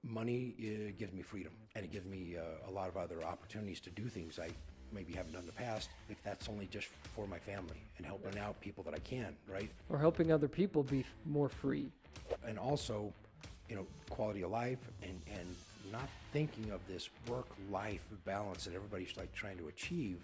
money gives me freedom, and it gives me a lot of other opportunities to do things I maybe haven't done in the past, if that's only just for my family and helping out people that I can, right? Or helping other people be more free. And also, quality of life, and not thinking of this work-life balance that everybody's like trying to achieve.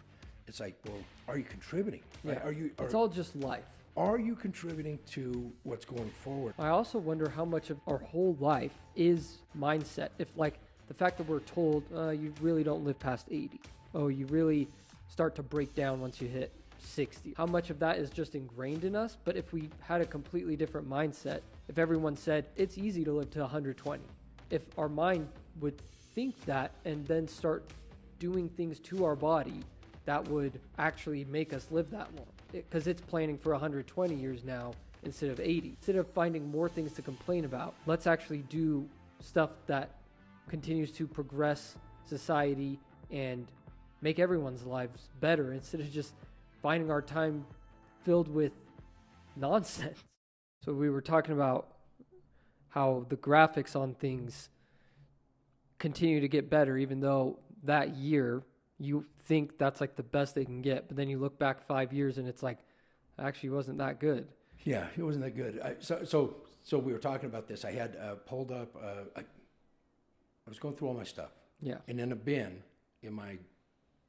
It's like, well, are you contributing? Right? It's all just life. Are you contributing to what's going forward? I also wonder how much of our whole life is mindset. If like the fact that we're told you really don't live past 80. Oh, you really start to break down once you hit 60. How much of that is just ingrained in us? But if we had a completely different mindset, if everyone said it's easy to live to 120, if our mind would think that and then start doing things to our body that would actually make us live that long, because it's planning for 120 years now instead of 80. Instead of finding more things to complain about, let's actually do stuff that continues to progress society and make everyone's lives better, instead of just finding our time filled with nonsense. So we were talking about how the graphics on things continue to get better, even though that year you think that's like the best they can get, but then you look back 5 years and it's like, actually wasn't that good. Yeah, it wasn't that good. So we were talking about this. I had pulled up, I was going through all my stuff. Yeah. And in a bin in my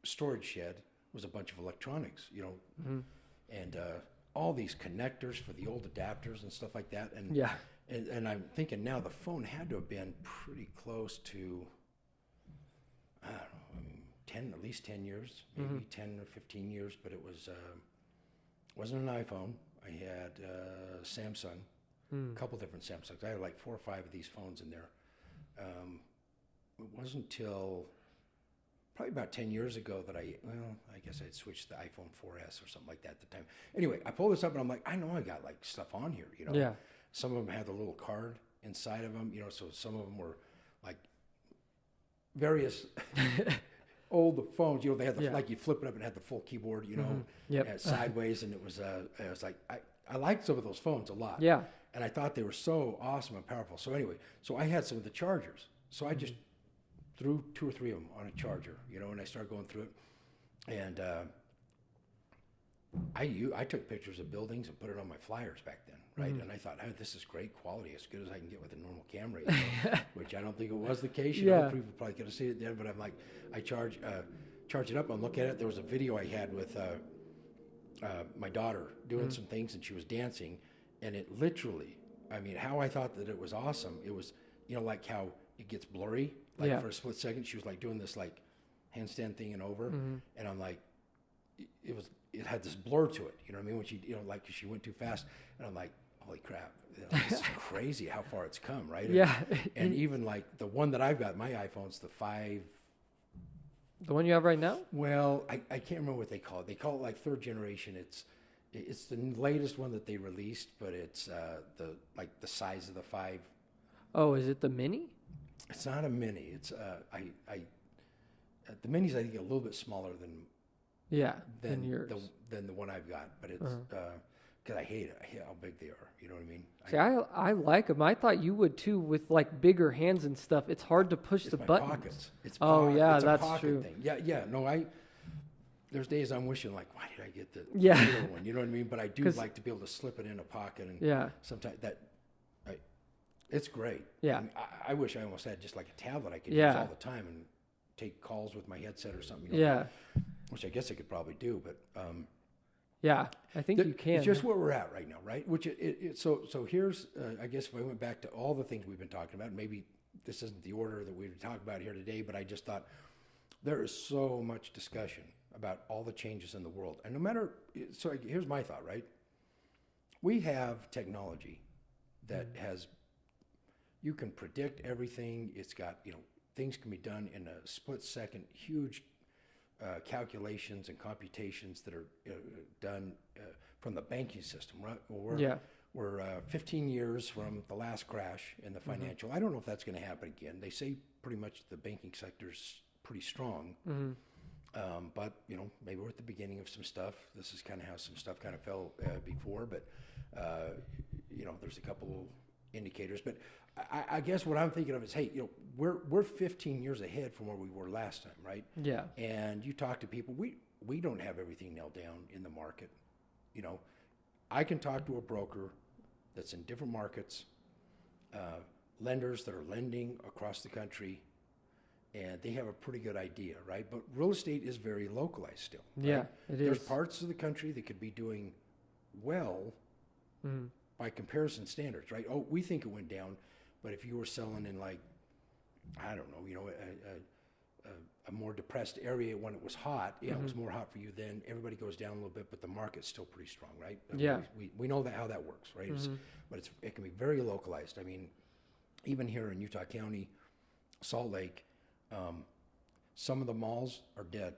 storage shed was a bunch of electronics, and all these connectors for the old adapters and stuff like that. And yeah. And I'm thinking now the phone had to have been pretty close to, I don't know, at least 10 years, maybe 10 or 15 years, but it wasn't an iPhone. I had Samsung, a couple different Samsungs. I had like 4 or 5 of these phones in there. It wasn't until probably about 10 years ago that I guess I'd switched to the iPhone 4S or something like that at the time. Anyway, I pulled this up and I'm like, I know I got like stuff on here, Yeah. Some of them had a little card inside of them, so some of them were like various old phones, they had like you flip it up and it had the full keyboard, Yep. sideways, and it was like I liked some of those phones a lot. Yeah. And I thought they were so awesome and powerful. So anyway, I had some of the chargers. So I just threw 2 or 3 of them on a charger, and I started going through it. And I took pictures of buildings and put it on my flyers back then, right? And I thought, this is great quality, as good as I can get with a normal camera, which I don't think it was the case. People probably could have seen it then, but I'm like, I charge it up and look at it. There was a video I had with my daughter doing some things, and she was dancing, and it literally, how I thought that it was awesome. It was, like how it gets blurry, for a split second. She was like doing this like handstand thing and over, and I'm like, it had this blur to it, when she, she went too fast, and I'm like, holy crap, this is crazy how far it's come, right? Yeah. And even like the one that I've got, my iPhone's the 5. The one you have right now? Well, I can't remember what they call it. They call it like 3rd generation. It's the latest one that they released, but it's the size of the 5. Oh, is it the mini? It's not a mini. It's the mini's I think a little bit smaller than yours. than the one I've got, but it's because I hate it. I hate how big they are. You know what I mean? See, I like them. I thought you would too, with like bigger hands and stuff. It's hard to push the buttons. Pockets. It's that's a pocket true. thing. Yeah. No, there's days I'm wishing like, why did I get the Yeah. little one? You know what I mean? But I do like to be able to slip it in a pocket, and sometimes it's great. Yeah. I wish I almost had just like a tablet I could use all the time and take calls with my headset or something. Which I guess I could probably do, but I think you can. It's just where we're at right now, right? Which so here's I guess if I went back to all the things we've been talking about, maybe this isn't the order that we would talk about here today, but I just thought there is so much discussion about all the changes in the world, and no matter. So here's my thought, right? We have technology that has. You can predict everything. It's got things can be done in a split second. Huge. Calculations and computations that are done from the banking system, right? Well, we're 15 years from the last crash in the financial. I don't know if that's going to happen again. They say pretty much the banking sector's pretty strong, but maybe we're at the beginning of some stuff. This is kind of how some stuff kind of fell before, but there's a couple indicators. But I guess what I'm thinking of is, hey, we're 15 years ahead from where we were last time, right? Yeah. And you talk to people, we don't have everything nailed down in the market. I can talk to a broker that's in different markets, lenders that are lending across the country, and they have a pretty good idea, right? But real estate is very localized still. Right? Yeah, it There's is. parts of the country that could be doing well by comparison standards, right? Oh, we think it went down, but if you were selling in like, I don't know, a more depressed area when it was hot, it was more hot for you then. Everybody goes down a little bit, but the market's still pretty strong, right? I mean, Yeah. we know how that works, right? But it can be very localized. I mean, even here in Utah County, Salt Lake, some of the malls are dead.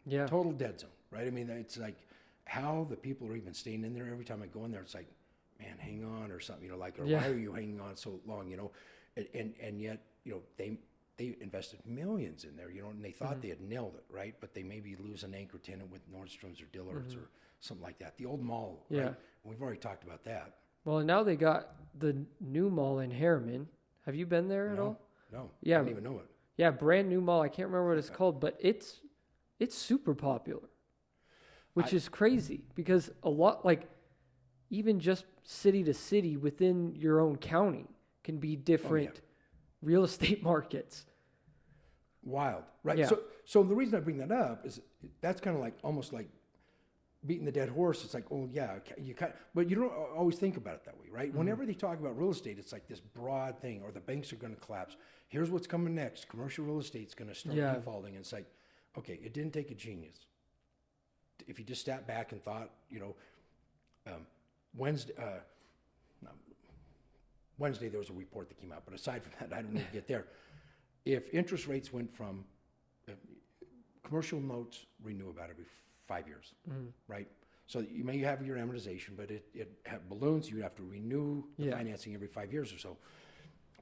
Yeah. Total dead zone, right? I mean, it's like how the people are even staying in there. Every time I go in there, it's like, man, hang on or something, or why are you hanging on so long, and yet, they invested millions in there, and they thought they had nailed it, right? But they maybe lose an anchor tenant with Nordstrom's or Dillard's or something like that. The old mall, Yeah. right? We've already talked about that. Well, and now they got the new mall in Harriman. Have you been there at all? No. Yeah. I didn't even know it. Yeah, brand new mall. I can't remember what it's called, but it's super popular, which is crazy because a lot, like, even just city to city within your own county can be different real estate markets. Wild, right? Yeah. So the reason I bring that up is that's kind of like almost like beating the dead horse. It's like, oh yeah, but you don't always think about it that way, right? Whenever they talk about real estate, it's like this broad thing, or the banks are going to collapse. Here's what's coming next: commercial real estate's going to start defaulting. And it's like, okay, it didn't take a genius. If you just sat back and thought, Wednesday there was a report that came out, but aside from that, I don't need to get there. If interest rates went from commercial notes renew about every 5 years, right? So you may have your amortization, but it have balloons. You have to renew the financing every 5 years or so.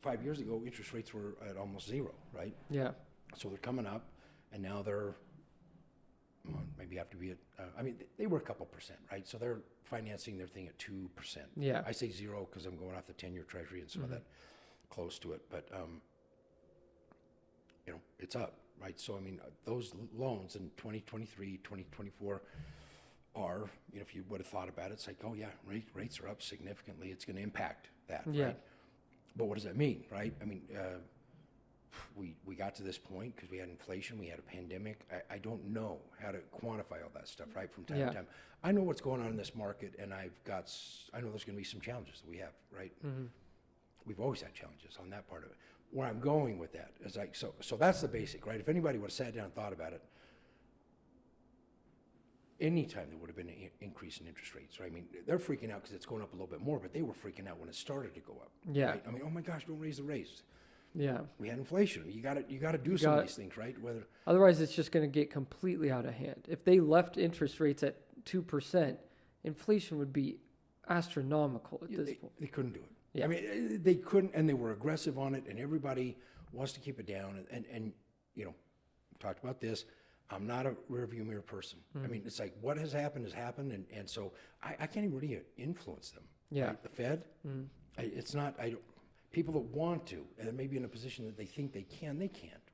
5 years ago, interest rates were at almost zero, right? Yeah. So they're coming up, and now they're maybe have to be at. They were a couple percent, right? So they're financing their thing at 2%. Yeah. I say zero because I'm going off the 10-year Treasury and some of that close to it, but it's up, right? So those loans in 2023, 2024 are, if you would have thought about it, it's like, oh yeah, rates are up significantly. It's going to impact that, right? But what does that mean, right? We got to this point because we had inflation, we had a pandemic. I don't know how to quantify all that stuff, right, from time to time. I know what's going on in this market, and I know there's going to be some challenges that we have, right? We've always had challenges on that part of it. Where I'm going with that is like, so that's the basic, right? If anybody would have sat down and thought about it, anytime there would have been an increase in interest rates, right? They're freaking out because it's going up a little bit more, but they were freaking out when it started to go up. Yeah. Right? Oh my gosh, don't raise the rates. Yeah. We had inflation. You got to do some of these things, right? Otherwise, it's just going to get completely out of hand. If they left interest rates at 2%, inflation would be astronomical at this point. They couldn't do it. Yeah. They couldn't, and they were aggressive on it, and everybody wants to keep it down. And we talked about this. I'm not a rearview mirror person. It's like what has happened, and so I can't even really influence them. Yeah. Right? The Fed, it's not. People that want to, and maybe in a position that they think they can't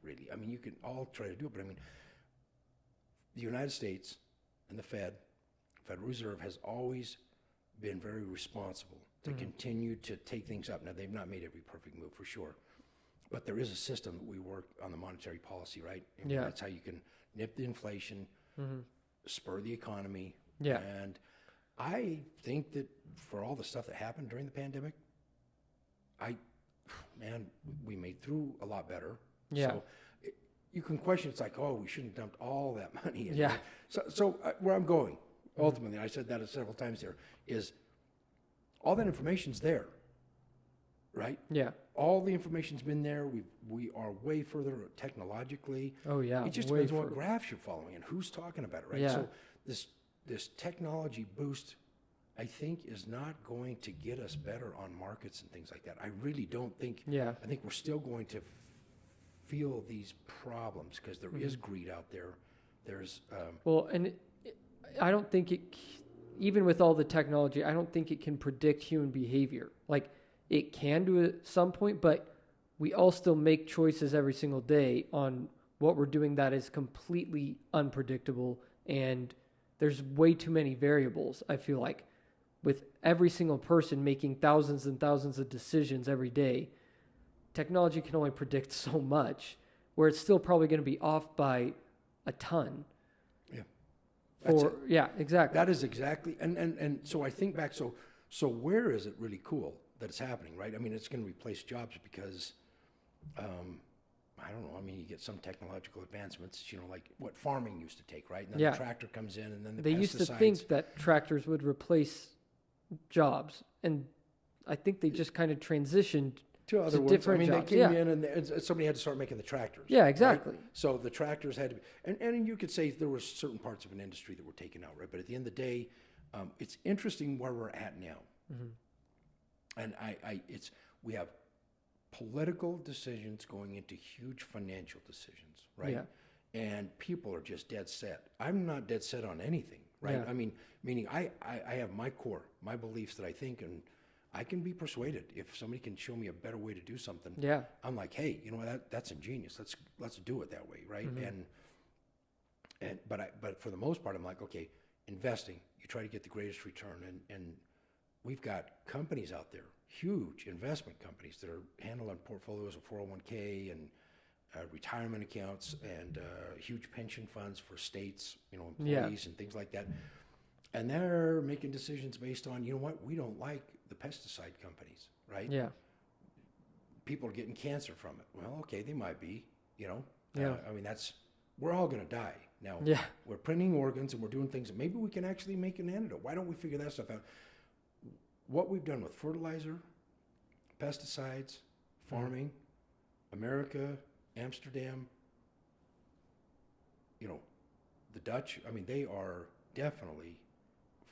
really. You can all try to do it, but the United States and the Federal Reserve has always been very responsible to continue to take things up. Now, they've not made every perfect move for sure, but there is a system that we work on the monetary policy, right? That's how you can nip the inflation, spur the economy. Yeah. And I think that for all the stuff that happened during the pandemic, we made through a lot better. Yeah. So you can question, it's like, oh, we shouldn't have dumped all that money in. Yeah. So where I'm going, ultimately, I said that several times there, is all that information's there, right? Yeah. All the information's been there. We are way further technologically. Oh yeah. It just way depends what further. graphs you're following and who's talking about it, right? Yeah. So this technology boost, I think, is not going to get us better on markets and things like that. I really don't think. Yeah. I think we're still going to feel these problems because there is greed out there. There's Well, and I don't think even with all the technology, I don't think it can predict human behavior. Like, it can do it at some point, but we all still make choices every single day on what we're doing that is completely unpredictable, and there's way too many variables, I feel like, with every single person making thousands and thousands of decisions every day. Technology can only predict so much, where it's still probably going to be off by a ton. Yeah, exactly. That is exactly, and so I think back, so where is it really cool that it's happening, right? I mean, it's going to replace jobs because, I don't know, I mean, you get some technological advancements, like what farming used to take, right? And then the tractor comes in, and then the They pesticides. used to think that tractors would replace jobs, and I think they just kind of transitioned to other ones. different I mean, jobs. they came in and somebody had to start making the tractors. Yeah, right? exactly. So the tractors had to be, and you could say there were certain parts of an industry that were taken out, right? But at the end of the day, it's interesting where we're at now. And we have political decisions going into huge financial decisions, right? Yeah. And people are just dead set. I'm not dead set on anything, right? Yeah. I mean, meaning I have my core, my beliefs that I think, and I can be persuaded if somebody can show me a better way to do something. Yeah. I'm like, hey, you know what, that's ingenious. Let's do it that way, right? But for the most part, I'm like, okay, investing, you try to get the greatest return, and we've got companies out there, huge investment companies that are handling portfolios of 401k and retirement accounts and huge pension funds for states, employees and things like that. And they're making decisions based on, we don't like the pesticide companies, right? Yeah. People are getting cancer from it. Well, okay, they might be, Yeah. I mean, we're all going to die. Now, Yeah. we're printing organs and we're doing things that maybe we can actually make an antidote. Why don't we figure that stuff out? What we've done with fertilizer, pesticides, farming, America, Amsterdam, the Dutch, I mean, they are definitely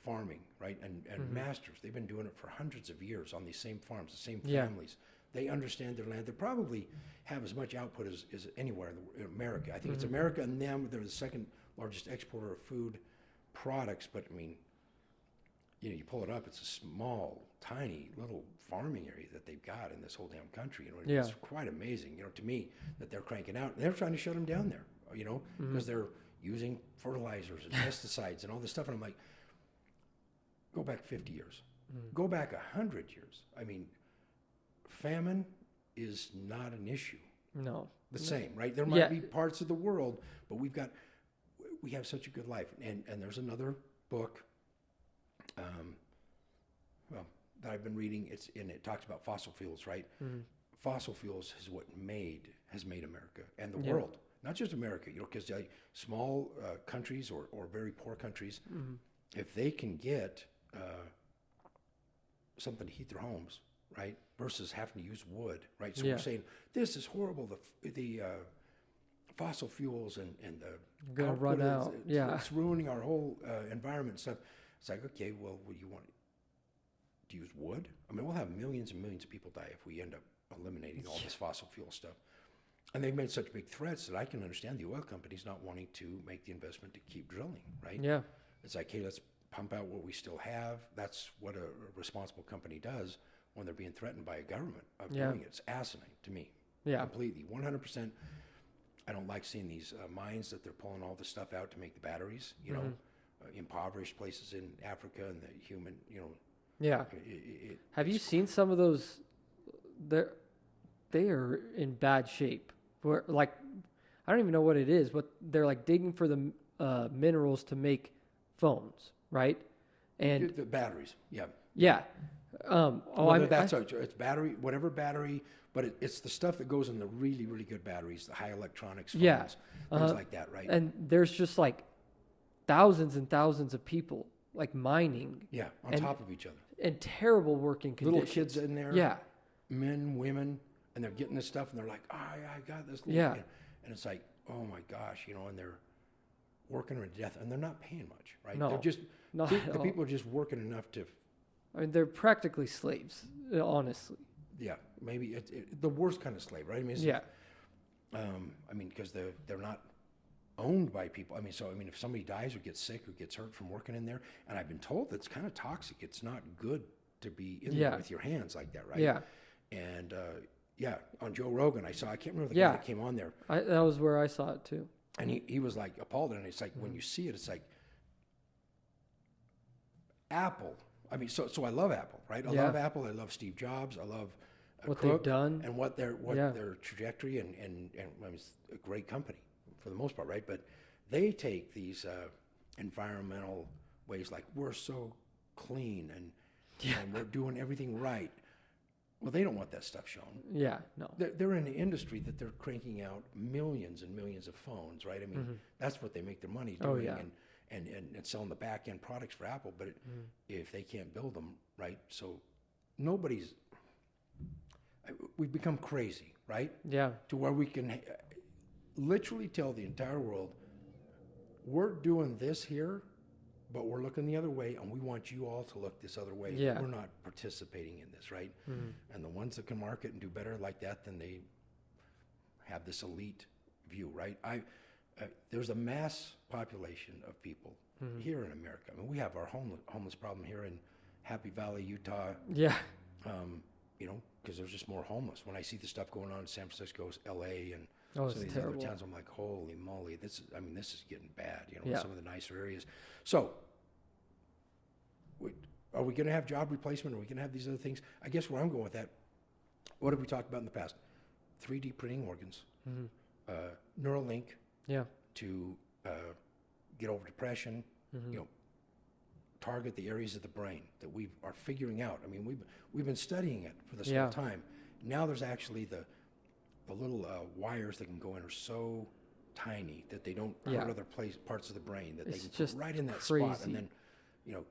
farming, right? And masters. They've been doing it for hundreds of years on these same farms, the same families. They understand their land. They probably have as much output as anywhere in America. I think it's America and them. They're the second largest exporter of food products. But I mean, you pull it up, it's a small, tiny little farming area that they've got in this whole damn country. It's quite amazing, to me, that they're cranking out. And they're trying to shut them down there, because they're using fertilizers and pesticides and all this stuff. And I'm like, go back 50 years, go back 100 years. I mean, famine is not an issue. No. The same, right? There might be parts of the world, but we have such a good life. And there's another book, that I've been reading. It talks about fossil fuels, right? Fossil fuels is what has made America and the world, not just America, because small countries or very poor countries, if they can get something to heat their homes, right, versus having to use wood, right? So we're saying this is horrible. The fossil fuels and the gonna run out. It's ruining our whole environment and stuff. It's like, okay, well, would you want to use wood? I mean, we'll have millions and millions of people die if we end up eliminating all this fossil fuel stuff. And they've made such big threats that I can understand the oil companies not wanting to make the investment to keep drilling, right? Yeah. It's like, hey, let's pump out what we still have. That's what a responsible company does when they're being threatened by a government of doing it. It's asinine to me. Yeah. Completely. 100%. I don't like seeing these mines that they're pulling all this stuff out to make the batteries, impoverished places in Africa and the human, Yeah. Have you seen some of those? They are in bad shape. Where, I don't even know what it is, but they're digging for the minerals to make phones, right? And the batteries, yeah. Yeah. It's battery, whatever battery, but it's the stuff that goes in the really, really good batteries, the high electronics phones, things like that, right? And there's just thousands and thousands of people mining. Yeah, on top of each other. And terrible working conditions. Little kids in there. Yeah. Men, women, and they're getting this stuff and they're like, I got this. Yeah. And it's like, oh my gosh, and they're working to death and they're not paying much, right? No, They're just, the people are just working enough to. I mean, they're practically slaves, honestly. Yeah, maybe the worst kind of slave, right? I mean, because they're not owned by people. I mean, if somebody dies or gets sick or gets hurt from working in there, and I've been told it's kind of toxic. It's not good to be in there with your hands like that, right? Yeah. And on Joe Rogan, I can't remember the guy that came on there. That was where I saw it too. And he was like appalled, and it's like when you see it, it's like Apple. I mean, so I love Apple, right? I love Apple. I love Steve Jobs. I love what Cook they've done and what their trajectory and I mean, it's a great company for the most part, right? But they take these environmental ways, like we're so clean and we're doing everything right. Well, they don't want that stuff shown. Yeah, no. They're in the industry that they're cranking out millions and millions of phones, right? I mean, that's what they make their money doing, and selling the back end products for Apple. But if they can't build them, right? So we've become crazy, right? Yeah. To where we can literally tell the entire world, we're doing this here, but we're looking the other way, and we want you all to look this other way. Yeah. We're not participating in this, right? And the ones that can market and do better like that, then they have this elite view, right? There's a mass population of people here in America. I mean, we have our homeless problem here in Happy Valley, Utah. Yeah. You know, because there's just more homeless. When I see the stuff going on in San Francisco, LA, and Oh, some of it's these terrible. other towns, I'm like, holy moly, this is getting bad, you know, in some of the nicer areas. So, are we going to have job replacement? Are we going to have these other things? I guess where I'm going with that, what have we talked about in the past? 3D printing organs, Neuralink Yeah. to get over depression, you know, target the areas of the brain that we are figuring out. I mean, we've been studying it for this whole time. Now there's actually the little wires that can go in are so tiny that they don't hurt other parts of the brain, that It's they can just put right in that crazy. spot, and then, you know,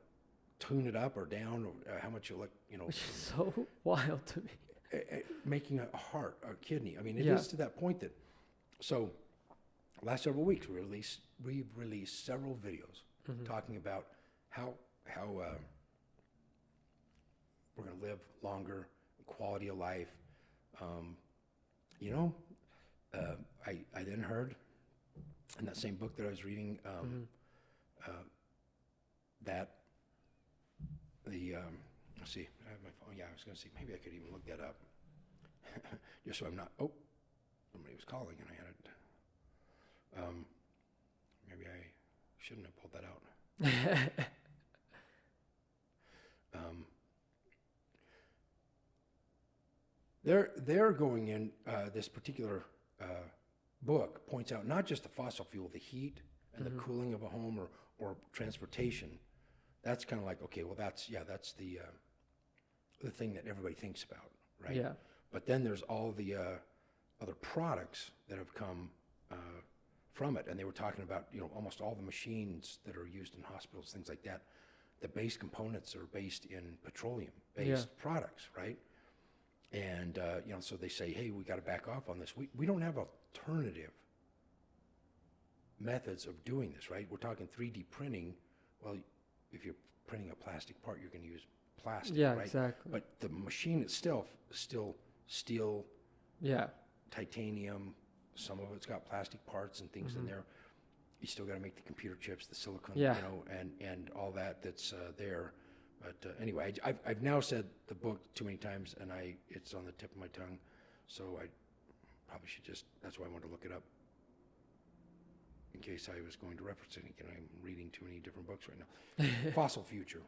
tune it up or down, or how much you look, you know, Which is so wild to me. making a heart, a kidney. I mean, it is to that point that, so last several weeks we've released several videos talking about how we're going to live longer, quality of life. You know, I then heard in that same book that I was reading that let's see, I have my phone. Yeah, I was going to see, maybe I could even look that up. Just so I'm not, somebody was calling and I had it. Maybe I shouldn't have pulled that out. They're going in, this particular book points out not just the fossil fuel, the heat and the cooling of a home or transportation. That's kind of like, okay, well that's the thing that everybody thinks about, right? Yeah. But then there's all the other products that have come from it, and they were talking about, you know, almost all the machines that are used in hospitals, things like that. The base components are based in petroleum-based products, right? And you know, so they say, hey, we got to back off on this. We don't have alternative methods of doing this, right? We're talking 3D printing. Well, if you're printing a plastic part, you're going to use plastic, Yeah, right? exactly. But the machine itself is still steel, Yeah. titanium. Some of it's got plastic parts and things in there. You still got to make the computer chips, the silicon, you know, and all that's there. But anyway, I've now said the book too many times, and it's on the tip of my tongue, so I probably should that's why I wanted to look it up, in case I was going to reference it again. I'm reading too many different books right now. Fossil Future.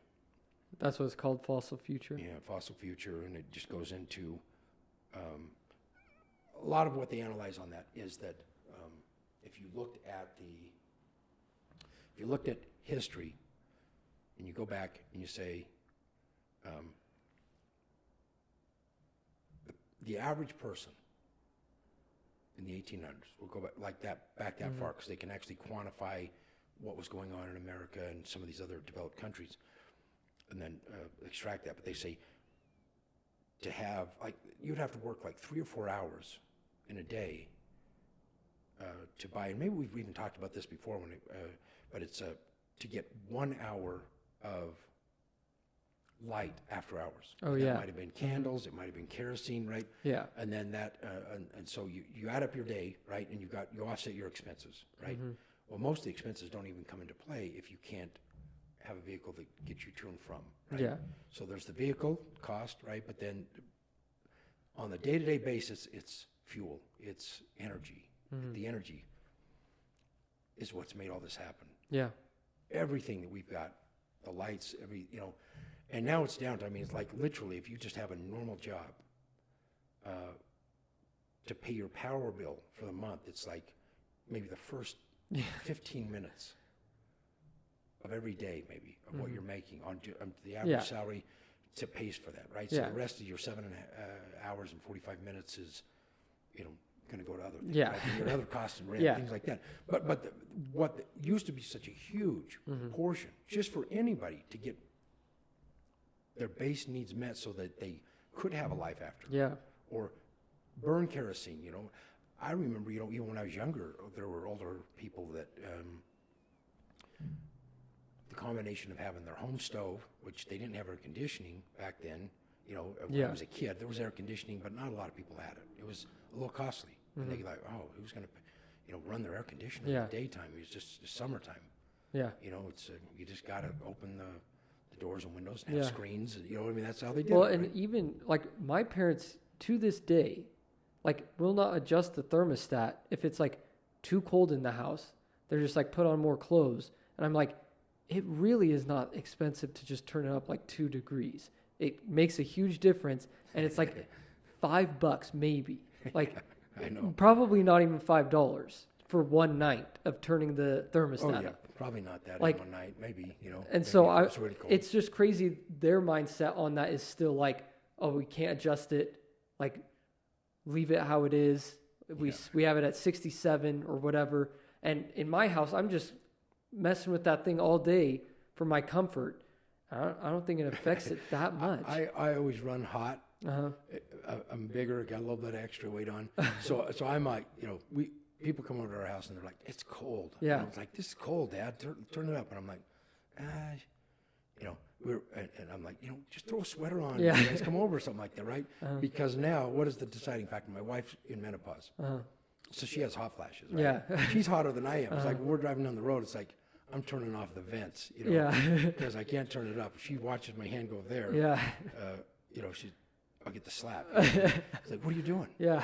That's what it's called, Fossil Future. Yeah, Fossil Future, and it just goes into a lot of what they analyze on that is that if you looked at history, and you go back and you say, the average person in the 1800s, we'll go back that far, because they can actually quantify what was going on in America and some of these other developed countries, and then extract that. But they say to have, like, you'd have to work like 3 or 4 hours in a day to buy, and maybe we've even talked about this before, but it's to get 1 hour of light after hours. Oh, and yeah. It might have been candles, it might have been kerosene, right? Yeah. And then that, and so you add up your day, right? And you offset your expenses, right? Well, most of the expenses don't even come into play if you can't have a vehicle that gets you to and from, right? Yeah. So there's the vehicle cost, right? But then on the day-to-day basis, it's fuel, it's energy. The energy is what's made all this happen. Yeah. Everything that we've got, the lights, and now it's down to, I mean, it's like literally if you just have a normal job, to pay your power bill for the month, it's like maybe the first 15 minutes of every day, maybe, of what you're making on the average salary to pays for that, right? So the rest of your 7 hours and 45 minutes is, going to go to other things, right? Your other costs and rent, things like that. But what used to be such a huge portion, just for anybody to get their base needs met so that they could have a life after. Yeah. Or burn kerosene, I remember, even when I was younger, there were older people that, the combination of having their home stove, which they didn't have air conditioning back then, when I was a kid, there was air conditioning, but not a lot of people had it. It was a little costly. And they like, oh, who's going to, run their air conditioner in the daytime? It's just summertime. Yeah. It's, you just got to open the doors and windows and have screens. And, I mean, that's how they did Well, it. and right? even like my parents to this day, like will not adjust the thermostat if it's like too cold in the house. They're just like put on more clothes. And I'm like, it really is not expensive to just turn it up like 2 degrees. It makes a huge difference. And it's like $5 maybe. Like I know. probably not even $5 for one night of turning the thermostat up. Probably not that Like- in one night, maybe, And maybe so if it's really cold. it's just crazy. Their mindset on that is still like, oh, we can't adjust it. Like, leave it how it is. We have it at 67 or whatever. And in my house, I'm just messing with that thing all day for my comfort. I don't think it affects it that much. I always run hot. Uh-huh. I'm bigger, got a little bit of extra weight on. So I'm like, people come over to our house and they're like, it's cold. Yeah. And it's like, this is cold, Dad. Turn it up. And I'm like, and I'm like, just throw a sweater on. Yeah. You guys come over or something like that, right? Because now, what is the deciding factor? My wife's in menopause. So she has hot flashes, right? Yeah. She's hotter than I am. It's like when we're driving down the road, it's like, I'm turning off the vents, because I can't turn it up. If she watches my hand go there, Yeah. I'll get the slap. It's like, what are you doing? Yeah.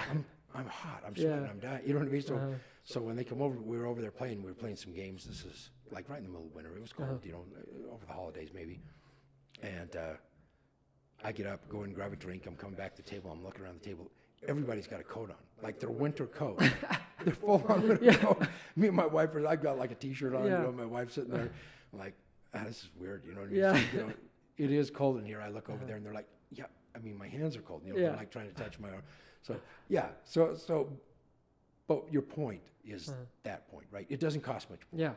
I'm hot. I'm sweating. Yeah. I'm dying. You know what I mean? So when they come over, we were over there playing. We were playing some games. This is like right in the middle of winter. It was cold, over the holidays maybe. And I get up, go and grab a drink. I'm coming back to the table. I'm looking around the table. Everybody's got a coat on, like their winter coat. They're full on winter coat. Me and my wife I've got like a T-shirt on. My wife's sitting there. I'm like, this is weird. You know what I mean? Yeah. So, it is cold in here. I look over there and they're like, yeah. I mean, my hands are cold. They're like trying to touch my arm. So yeah. So, but your point is that point, right? It doesn't cost much more.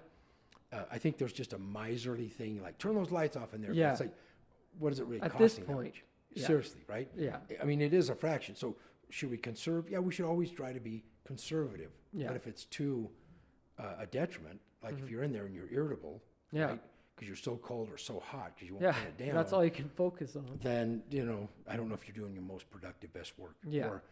Yeah. I think there's just a miserly thing, like turn those lights off in there. Yeah. It's like, what is it really At costing? this that point, much? yeah. Seriously, right? Yeah. I mean, it is a fraction. So should we conserve? Yeah, we should always try to be conservative. Yeah. But if it's to a detriment, like if you're in there and you're irritable, Yeah. right? Because you're so cold or so hot because you won't Yeah. turn it down. That's all you can focus on. Then, I don't know if you're doing your most productive, best work. Yeah. Or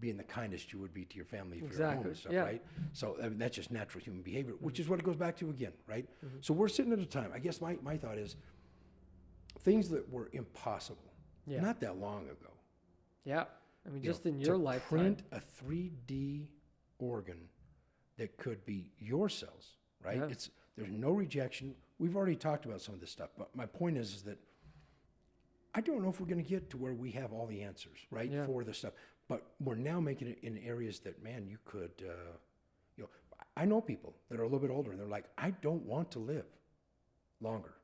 being the kindest you would be to your family if you're Exactly. home and stuff, Yeah. right? So I mean, that's just natural human behavior, which is what it goes back to again, right? So we're sitting at a time. I guess my thought is things that were impossible Yeah. not that long ago. Yeah. I mean, you just know, in your to lifetime. print a 3D organ that could be your cells, right? Yeah. There's no rejection. We've already talked about some of this stuff, but my point is that I don't know if we're going to get to where we have all the answers, right, Yeah. for this stuff. But we're now making it in areas that, man, you could, I know people that are a little bit older, and they're like, I don't want to live longer.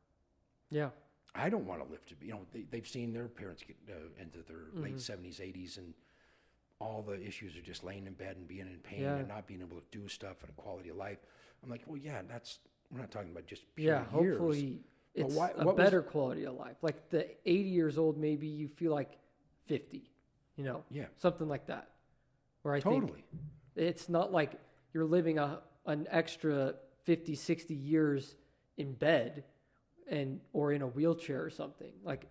Yeah. I don't want to live to be, they've seen their parents get into their late 70s, 80s, and all the issues are just laying in bed and being in pain Yeah. and not being able to do stuff and quality of life. I'm like, well, yeah, we're not talking about just pure Yeah. years. Hopefully But it's what a was- better quality of life. Like the 80 years old, maybe you feel like 50, Yeah. something like that. Where I Totally. think it's not like you're living an extra 50, 60 years in bed or in a wheelchair or something. Like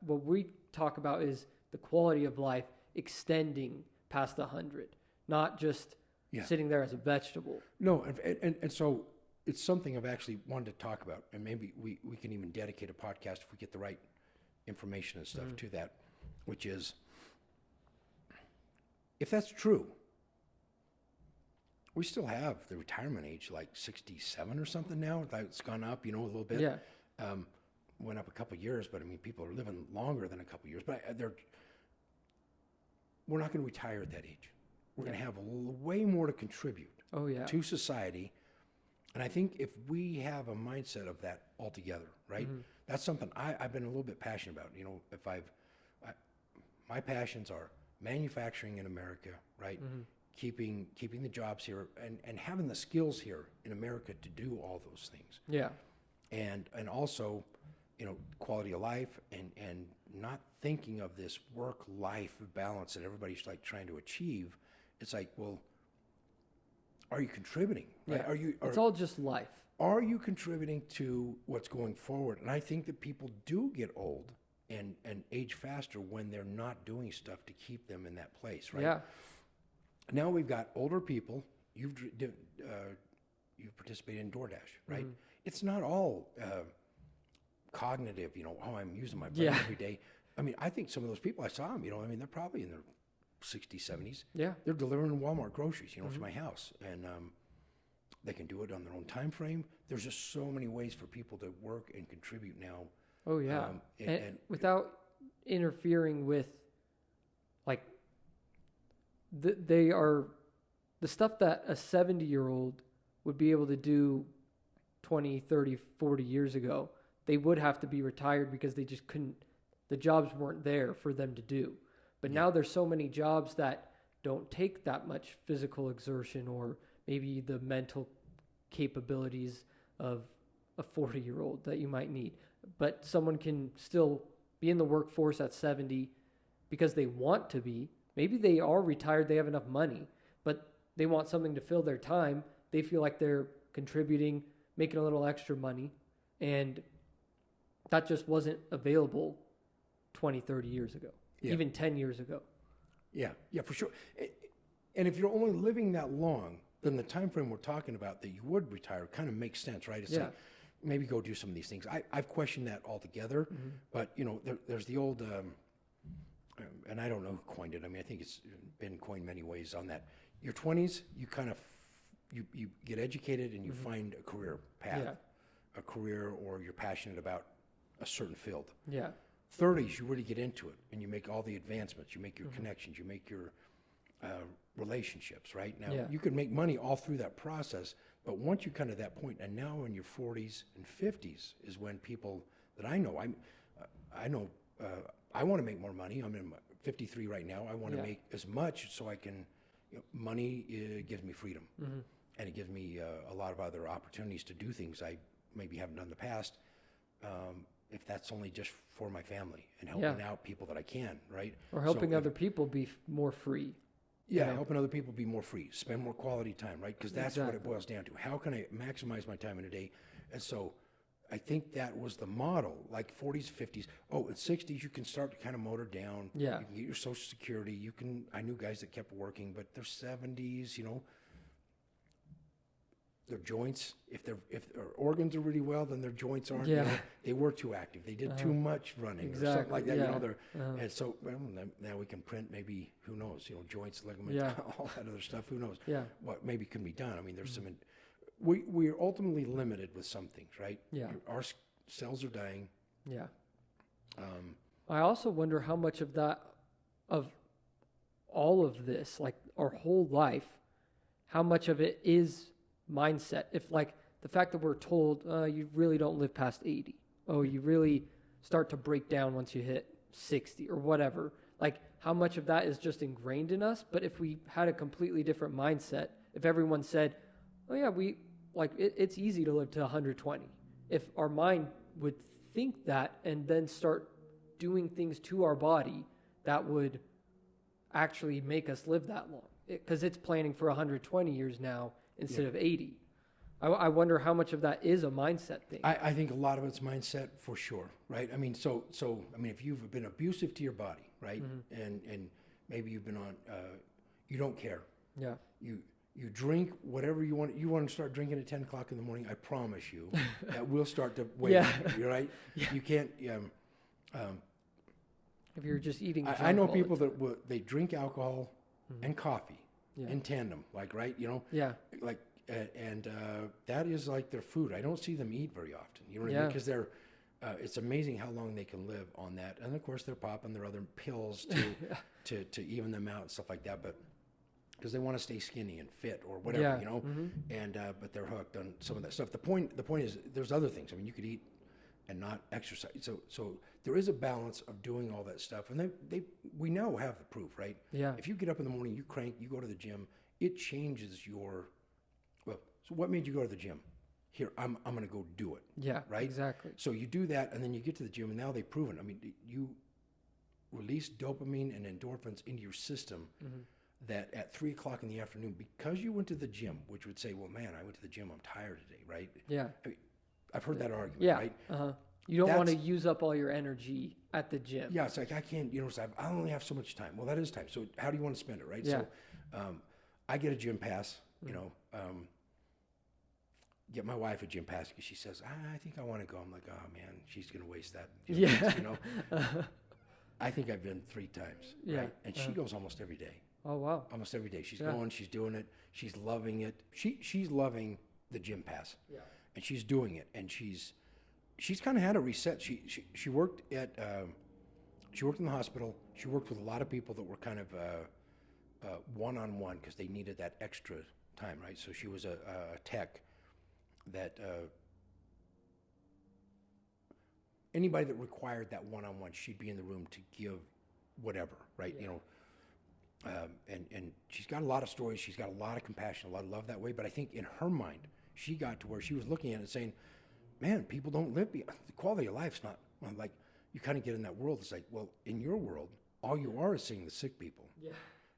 what we talk about is the quality of life extending past 100, not just Yeah. sitting there as a vegetable. No, and so it's something I've actually wanted to talk about, and maybe we can even dedicate a podcast if we get the right information and stuff to that, which is, if that's true, we still have the retirement age like 67 or something now. It's gone up, a little bit. Yeah. Went up a couple of years, but I mean, people are living longer than a couple of years. But we're not going to retire at that age. We're going to have way more to contribute to society. And I think if we have a mindset of that altogether, right? That's something I've been a little bit passionate about. If my passions are manufacturing in America, right? Keeping the jobs here and having the skills here in America to do all those things. Yeah. And also, quality of life and not thinking of this work-life balance that everybody's like trying to achieve. It's like, well, are you contributing? Right? Yeah. It's all just life. Are you contributing to what's going forward? And I think that people do get old and age faster when they're not doing stuff to keep them in that place, right? Yeah. Now we've got older people. You've participated in DoorDash, right? It's not all cognitive, I'm using my brain every day. I mean, I think some of those people, I saw them, they're probably in their 60s, 70s. Yeah. They're delivering Walmart groceries, to my house. And they can do it on their own time frame. There's just so many ways for people to work and contribute now. Oh, yeah. And without interfering with, like, the stuff that a 70-year-old would be able to do 20, 30, 40 years ago, they would have to be retired because they just couldn't, the jobs weren't there for them to do. But now there's so many jobs that don't take that much physical exertion or maybe the mental capabilities of a 40-year-old that you might need. But someone can still be in the workforce at 70 because they want to be. Maybe they are retired, they have enough money, but they want something to fill their time. They feel like they're contributing, making a little extra money, and that just wasn't available 20, 30 years ago, even 10 years ago. Yeah, for sure. And if you're only living that long, then the time frame we're talking about that you would retire kind of makes sense, right? It's like, maybe go do some of these things. I've questioned that altogether, but there's the old, and I don't know who coined it. I mean, I think it's been coined many ways on that. Your 20s, you kind of, you get educated and you find a career path, a career, or you're passionate about a certain field. Yeah. 30s, you really get into it and you make all the advancements, you make your connections, you make your relationships, right? Now, you can make money all through that process, but once you come to that point, and now in your 40s and 50s is when people that I know, I want to make more money. I'm in 53 right now. I want to make as much so I can, money gives me freedom. And it gives me a lot of other opportunities to do things I maybe haven't done in the past. If that's only just for my family and helping out people that I can, right? Or helping other people be more free. Yeah, helping other people be more free, spend more quality time, right? Because that's what it boils down to. How can I maximize my time in a day? And so I think that was the model, like 40s, 50s. Oh, at 60s, you can start to kind of motor down. Yeah. You can get your Social Security. I knew guys that kept working, but they're 70s, their joints, if their organs are really well, then their joints aren't. They were too active. They did too much running or something like that. And so now we can print maybe, who knows, joints, ligaments, all that other stuff. Who knows what maybe can be done. I mean, there's some. We're ultimately limited with some things, right? Yeah. Our cells are dying. Yeah. I also wonder how much of that, of all of this, like our whole life, how much of it is mindset. If like the fact that we're told you really don't live past 80, you really start to break down once you hit 60 or whatever, like how much of that is just ingrained in us. But if we had a completely different mindset, if everyone said, we like it's easy to live to 120, if our mind would think that and then start doing things to our body that would actually make us live that long, because it's planning for 120 years now instead of 80. I wonder how much of that is a mindset thing. I think a lot of it's mindset for sure, right? I mean, so I mean, if you've been abusive to your body, right, and maybe you've been on, you don't care. Yeah. You drink whatever you want. You want to start drinking at 10 o'clock in the morning, I promise you that will start to weigh on you. You're right. Yeah. You can't. If you're just eating, I know people that they drink alcohol and coffee in tandem, like, right, you know, like, and that is like their food. I don't see them eat very often, you know what I mean? Because they're, it's amazing how long they can live on that, and of course they're popping their other pills to even them out and stuff like that, but because they want to stay skinny and fit or whatever, you know, and but they're hooked on some of that stuff. The point is, there's other things. I mean, you could eat and not exercise. So there is a balance of doing all that stuff. And we now have the proof, right? Yeah. If you get up in the morning, you crank, you go to the gym, it changes your, well, so what made you go to the gym? Here, I'm going to go do it. Yeah, right? Exactly. So you do that, and then you get to the gym, and now they've proven, I mean, you release dopamine and endorphins into your system that at 3 o'clock in the afternoon, because you went to the gym, which would say, well, man, I went to the gym, I'm tired today, right? Yeah. I mean, I've heard that argument, right? You don't want to use up all your energy at the gym. Yeah, it's like, I can't, you know, I only have so much time. Well, that is time. So how do you want to spend it, right? Yeah. So I get a gym pass, you know, get my wife a gym pass because she says, I think I want to go. I'm like, oh, man, she's going to waste that. Pass, you know. I think I've been 3 times, right? And she goes almost every day. Oh, wow. Almost every day. She's going, she's doing it. She's loving it. She's loving the gym pass. Yeah. And she's doing it, and she's kind of had a reset. She worked at she worked in the hospital. She worked with a lot of people that were kind of one-on-one because they needed that extra time, right? So she was a tech that anybody that required that one-on-one, she'd be in the room to give whatever, right? You know, and she's got a lot of stories. She's got a lot of compassion, a lot of love that way. But I think in her mind, she got to where she was looking at it saying, man, people don't live the quality of life's not, well, like, you kind of get in that world. It's like, well, in your world, all you are is seeing the sick people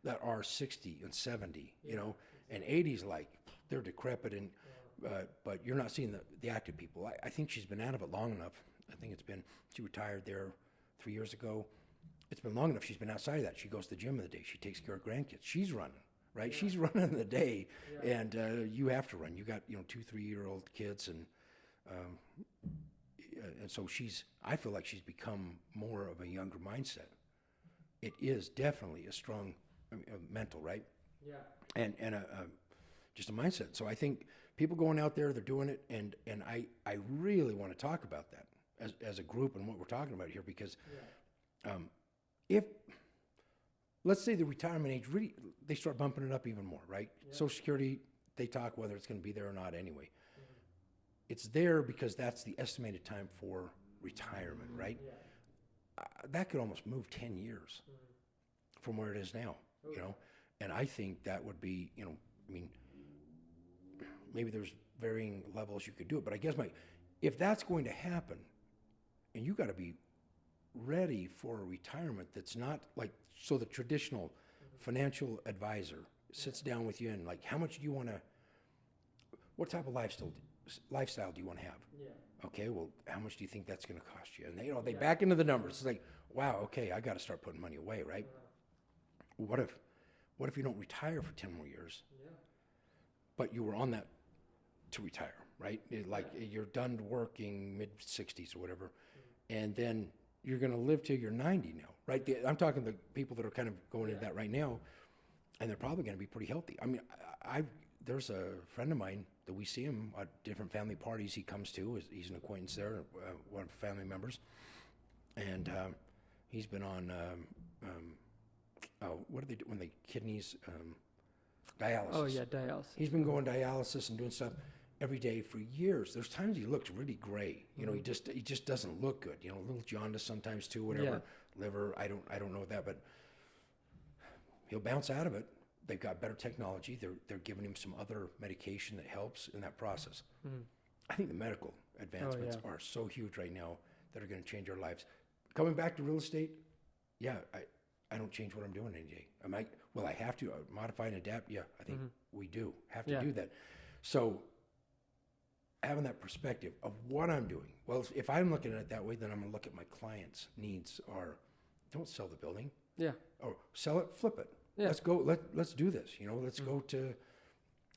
that are 60 and 70, you know, and 80's like, they're decrepit, and but you're not seeing the active people. I think she's been out of it long enough. I think she retired there 3 years ago. It's been long enough. She's been outside of that. She goes to the gym in the day. She takes care of grandkids. She's running. Right, she's running the day, and you have to run. You got 2-3-year-old kids, and so I feel like she's become more of a younger mindset. It is definitely a strong mental, right? Yeah, and just a mindset. So I think people going out there, they're doing it, and I really want to talk about that as a group and what we're talking about here, because if let's say the retirement age, really, they start bumping it up even more, right? Yeah. Social Security, they talk whether it's going to be there or not anyway. It's there because that's the estimated time for retirement, right? Yeah. That could almost move 10 years from where it is now, you know? And I think that would be, I mean, maybe there's varying levels you could do it, but I guess if that's going to happen, and you got to be ready for a retirement that's not like, so the traditional financial advisor sits down with you and like, how much do you want to, what type of lifestyle do you want to have? Yeah. Okay, well, how much do you think that's going to cost you? And they back into the numbers. It's like, wow, okay, I got to start putting money away, right? What if you don't retire for 10 more years? Yeah. But you were on that to retire, right? You're done working mid-60s or whatever, and then you're going to live till you're 90 now, right? I'm talking the people that are kind of going into that right now, and they're probably going to be pretty healthy. I mean, there's a friend of mine that we see him at different family parties he comes to. He's an acquaintance there, one of the family members, and he's been on, what do they do when the kidneys, dialysis. Oh, yeah, dialysis. He's been going dialysis and doing stuff every day for years. There's times he looks really gray. He just doesn't look good. A little jaundice sometimes too, whatever. Liver, I don't know that, but he'll bounce out of it. They've got better technology. They're giving him some other medication that helps in that process. I think the medical advancements are so huge right now that are going to change our lives. Coming back to real estate, I don't change what I'm doing any day. I have to modify and adapt. Yeah, I think we do have to do that. So having that perspective of what I'm doing. Well, if I'm looking at it that way, then I'm going to look at my clients' needs are, don't sell the building. Yeah. Or sell it, flip it. Yeah. Let's go. Let's do this. Let's go to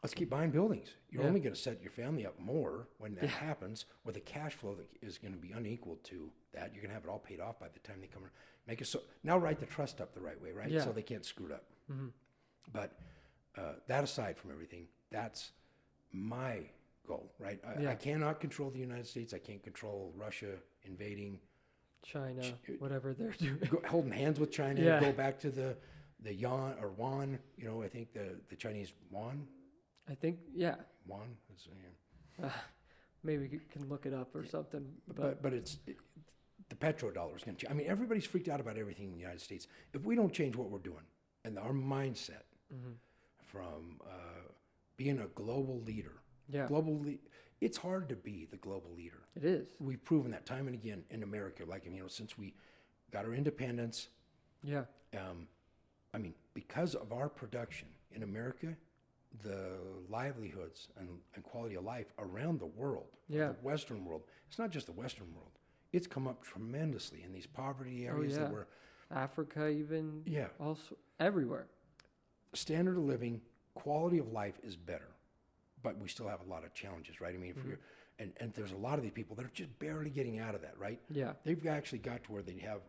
let's keep buying buildings. You're Yeah. only going to set your family up more when that happens with a cash flow that is going to be unequal to that. You're going to have it all paid off by the time they come. Make it so now write the trust up the right way, right? Yeah. So they can't screw it up. But that aside from everything, that's my goal, right? I cannot control the United States. I can't control Russia invading, China, whatever they're doing. holding hands with China. Yeah. Go back to the yuan or yuan. You know, I think the Chinese yuan. I think, yeah. Yuan. Maybe we can look it up or something. But the petrodollar is going to change. I mean, everybody's freaked out about everything in the United States. If we don't change what we're doing and our mindset from being a global leader, Yeah. it's hard to be the global leader. It is. We've proven that time and again in America. Like, you know, since we got our independence, Yeah. I mean, because of our production in America, the livelihoods and quality of life around the world, Yeah. the Western world, it's not just the Western world. It's come up tremendously in these poverty areas yeah. that were Africa, even. Yeah. Also, everywhere. standard of living, quality of life is better, but we still have a lot of challenges, right? I mean, if you're, and there's a lot of these people that are just barely getting out of that, right? Yeah. They've actually got to where they have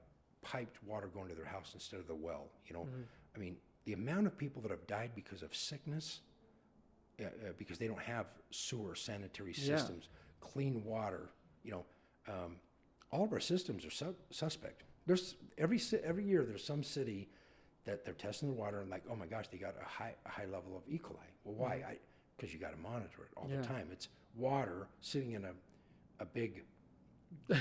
piped water going to their house instead of the well, you know? I mean, the amount of people that have died because of sickness, because they don't have sewer sanitary Yeah. systems, clean water, you know, all of our systems are suspect. There's every year there's some city that they're testing the water and like, oh my gosh, they got a high level of E. coli. Well, why? Because you got to monitor it all Yeah. the time. It's water sitting in a big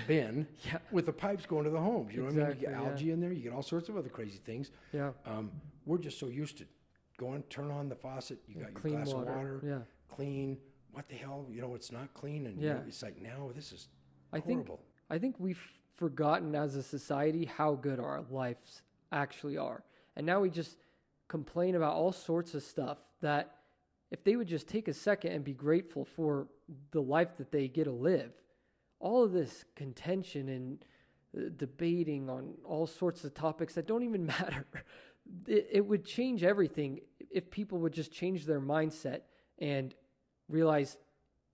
bin Yeah. with the pipes going to the homes. You know what I mean? You get Exactly, yeah. algae in there. You get all sorts of other crazy things. Yeah. We're just so used to going, turn on the faucet. You got your Clean glass water. of water, Yeah. clean. What the hell? You know, it's not clean. And you Yeah. know, it's like, now this is I think horrible. I think we've forgotten as a society how good our lives actually are. And now we just complain about all sorts of stuff that if they would just take a second and be grateful for the life that they get to live, all of this contention and debating on all sorts of topics that don't even matter, it would change everything if people would just change their mindset and realize,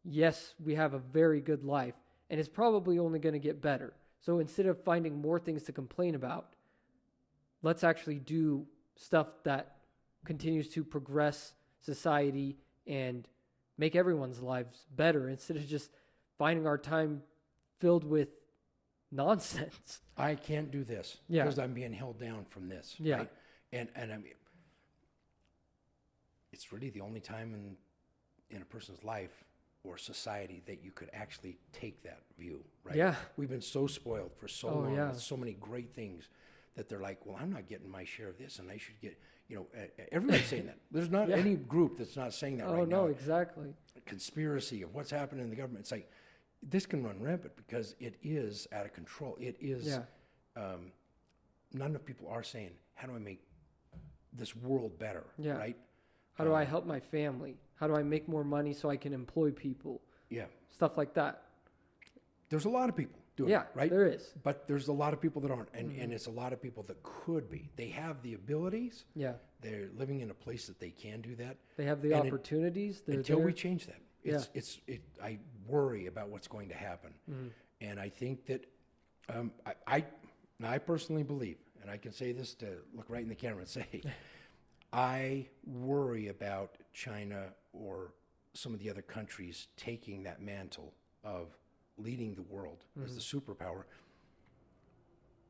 yes, we have a very good life and it's probably only going to get better. So instead of finding more things to complain about, let's actually do stuff that continues to progress society and make everyone's lives better instead of just finding our time filled with nonsense. I can't do this Yeah. because I'm being held down from this. Yeah. Right? And I mean, it's really the only time in a person's life or society that you could actually take that view, right? Yeah. We've been so spoiled for so Oh, long yeah. with so many great things that they're like, well, I'm not getting my share of this and I should get, you know, everybody's saying that. There's not Yeah. any group that's not saying that Oh, right no, now. exactly. Conspiracy of what's happening in the government. It's like, this can run rampant because it is out of control. It is, Yeah. not enough people are saying, how do I make this world better, Yeah. right? How do I help my family? How do I make more money so I can employ people? Yeah. Stuff like that. There's a lot of people doing Yeah, it, right? there is. But there's a lot of people that aren't, and it's a lot of people that could be. They have the abilities. Yeah. They're living in a place that they can do that. They have the And opportunities. They're until there. we change that, I worry about what's going to happen. And I think that I personally believe, and I can say this to look right in the camera and say, I worry about China or some of the other countries taking that mantle of leading the world as the superpower.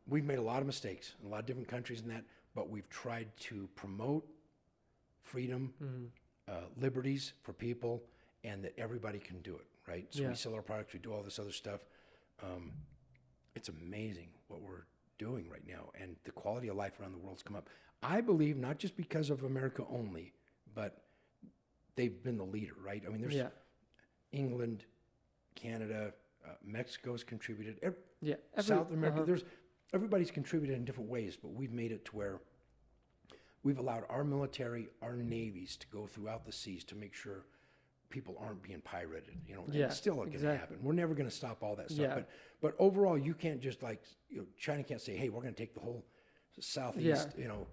We've made a lot of mistakes in a lot of different countries in that, but we've tried to promote freedom, liberties for people, and that everybody can do it, right? So Yeah. we sell our products, we do all this other stuff. It's amazing what we're doing right now, and the quality of life around the world's come up. I believe not just because of America only, but they've been the leader, right? I mean, there's Yeah. England, Canada, Mexico's contributed. Yeah. South America, there's everybody's contributed in different ways, but we've made it to where we've allowed our military, our navies to go throughout the seas to make sure people aren't being pirated. You know, and Yeah, it's still going to exactly. happen. We're never going to stop all that stuff. Yeah. But overall, you can't just like, you know, China can't say, hey, we're going to take the whole southeast, Yeah.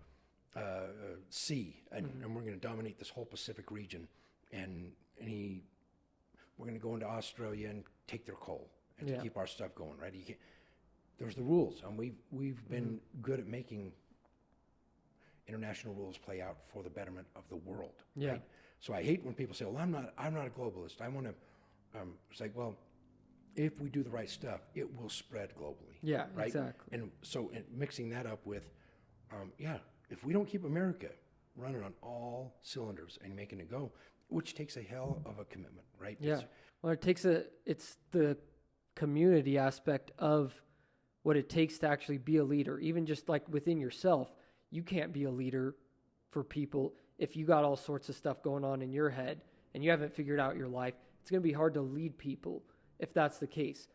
sea, and we're going to dominate this whole Pacific region. and we're going to go into Australia and take their coal and to keep our stuff going, right? There's the rules, and we've been good at making international rules play out for the betterment of the world. Yeah. Right? So I hate when people say, "Well, I'm not a globalist. I want to." It's like, well, if we do the right stuff, it will spread globally. Yeah, right? exactly. And so mixing that up with, if we don't keep America running on all cylinders and making it go, which takes a hell of a commitment, right? Yeah. Well, it's the community aspect of what it takes to actually be a leader. Even just like within yourself, you can't be a leader for people if you got all sorts of stuff going on in your head and you haven't figured out your life. It's going to be hard to lead people if that's the case.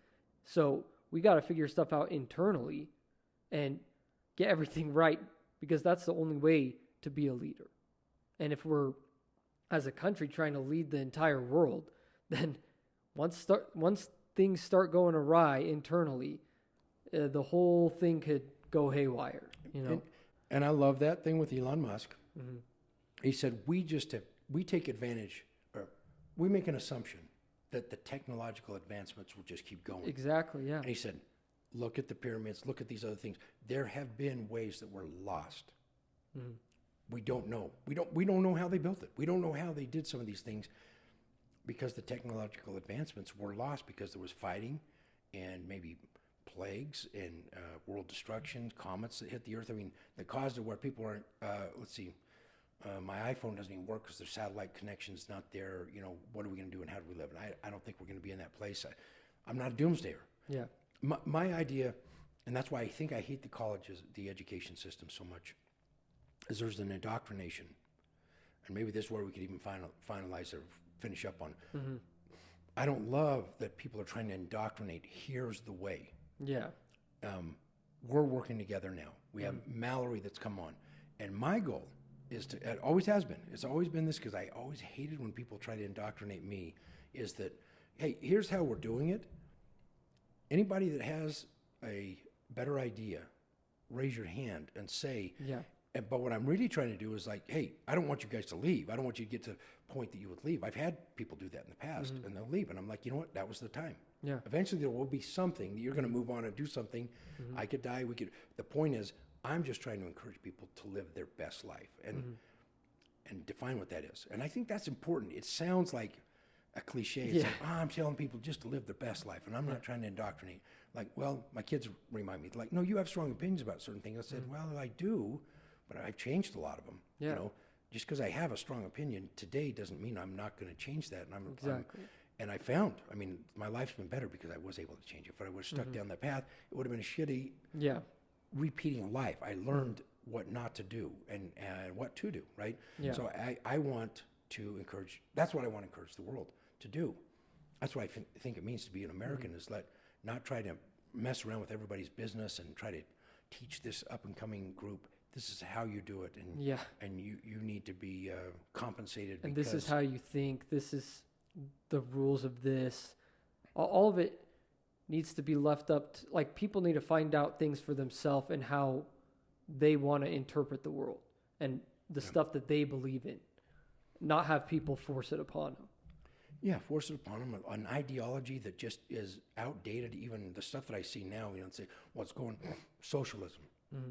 So we got to figure stuff out internally and get everything right, because that's the only way to be a leader. And if we're, as a country, trying to lead the entire world, then once things start going awry internally, the whole thing could go haywire, you know? And I love that thing with Elon Musk. Mm-hmm. He said, we take advantage, or we make an assumption that the technological advancements will just keep going. Exactly, yeah. And he said, look at the pyramids, look at these other things. There have been ways that were lost. Mm-hmm. We don't know. We don't know how they built it. We don't know how they did some of these things, because the technological advancements were lost because there was fighting and maybe plagues and world destruction, comets that hit the earth. I mean, that caused it where people aren't, my iPhone doesn't even work because the satellite connection's not there. You know, what are we going to do and how do we live? And I don't think we're going to be in that place. I'm not a doomsdayer. Yeah. My idea, and that's why I think I hate the colleges, the education system so much, is there's an indoctrination. And maybe this is where we could even finalize or finish up on. Mm-hmm. I don't love that people are trying to indoctrinate. Here's the way. Yeah. We're working together now. We have Mallory that's come on. And my goal is it always has been, it's always been this, because I always hated when people try to indoctrinate me, is that, hey, here's how we're doing it. Anybody that has a better idea, raise your hand and say, yeah. But what I'm really trying to do is like, hey, I don't want you guys to leave. I don't want you to get to the point that you would leave. I've had people do that in the past, and they'll leave. And I'm like, you know what? That was the time. Yeah. Eventually there will be something that you're going to move on and do something. I could die. The point is, I'm just trying to encourage people to live their best life and define what that is. And I think that's important. It sounds like a cliche. It's like, I'm telling people just to live their best life, and I'm not trying to indoctrinate. Like, well, my kids remind me, like, no, you have strong opinions about certain things. I said, well, I do, but I've changed a lot of them. Yeah. You know, just because I have a strong opinion today doesn't mean I'm not going to change that. And and I found, I mean, my life's been better because I was able to change it. If I would have stuck down that path, it would have been a shitty repeating life. I learned what not to do and what to do, right? Yeah. So I want to encourage, that's what I want to encourage the world to do. That's what I think it means to be an American, is not try to mess around with everybody's business and try to teach this up and coming group, this is how you do it, and you need to be compensated. And this is how you think, this is the rules of this. All of it needs to be left up to, like, people need to find out things for themselves and how they want to interpret the world and the stuff that they believe in, not have people force it upon them. Yeah, force it upon them, an ideology that just is outdated. Even the stuff that I see now, you know, say, well, it's going socialism. Mm-hmm.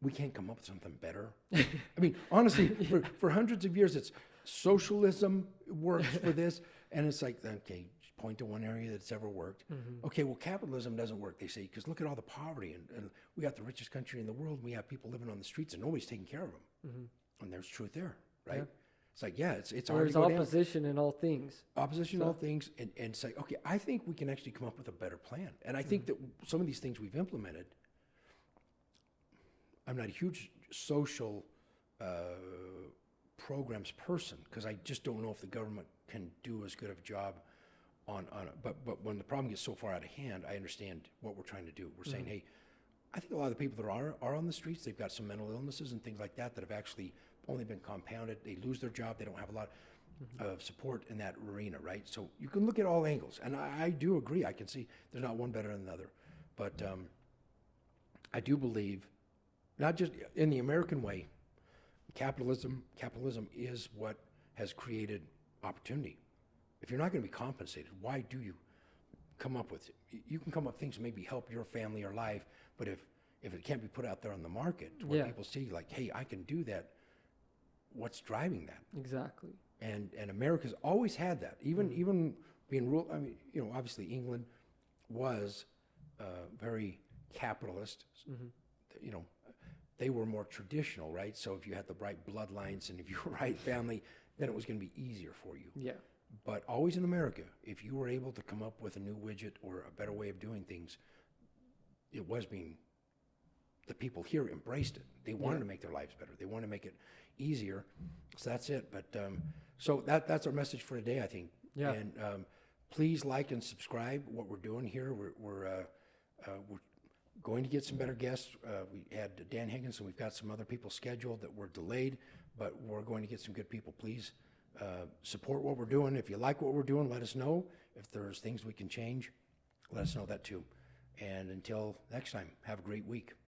We can't come up with something better. I mean, honestly, for hundreds of years, it's socialism works for this. And it's like, okay, point to one area that's ever worked. Mm-hmm. Okay, well, capitalism doesn't work, they say, because look at all the poverty. And we got the richest country in the world. And we have people living on the streets and nobody's taking care of them. Mm-hmm. And there's truth there, right? Yeah. It's like, it's hard to go down. There's opposition in all things. Opposition in all things. And it's like, okay, I think we can actually come up with a better plan. And I think that some of these things we've implemented, I'm not a huge social programs person, because I just don't know if the government can do as good of a job on it. But when the problem gets so far out of hand, I understand what we're trying to do. We're saying, hey, I think a lot of the people that are on the streets, they've got some mental illnesses and things like that have actually only been compounded. They lose their job. They don't have a lot of support in that arena, right? So you can look at all angles. And I do agree. I can see there's not one better than another. But I do believe, not just in the American way, capitalism is what has created opportunity. If you're not going to be compensated, why do you come up with it? You can come up with things that maybe help your family or life, but if it can't be put out there on the market to where people see like, hey, I can do that, what's driving that? Exactly. And America's always had that. Even being ruled, I mean, you know, obviously England was very capitalist. You know, they were more traditional, right? So if you had the right bloodlines and if you were right family, then it was going to be easier for you. Yeah. But always in America, if you were able to come up with a new widget or a better way of doing things, it was being, the people here embraced it. They wanted to make their lives better. They wanted to make it easier. So that's it. But so that's our message for today, I think. Yeah. And please like and subscribe what we're doing here. We're going to get some better guests. We had Dan Higgins, and we've got some other people scheduled that were delayed, but we're going to get some good people. Please support what we're doing. If you like what we're doing, let us know. If there's things we can change, let us know that too. And until next time, have a great week.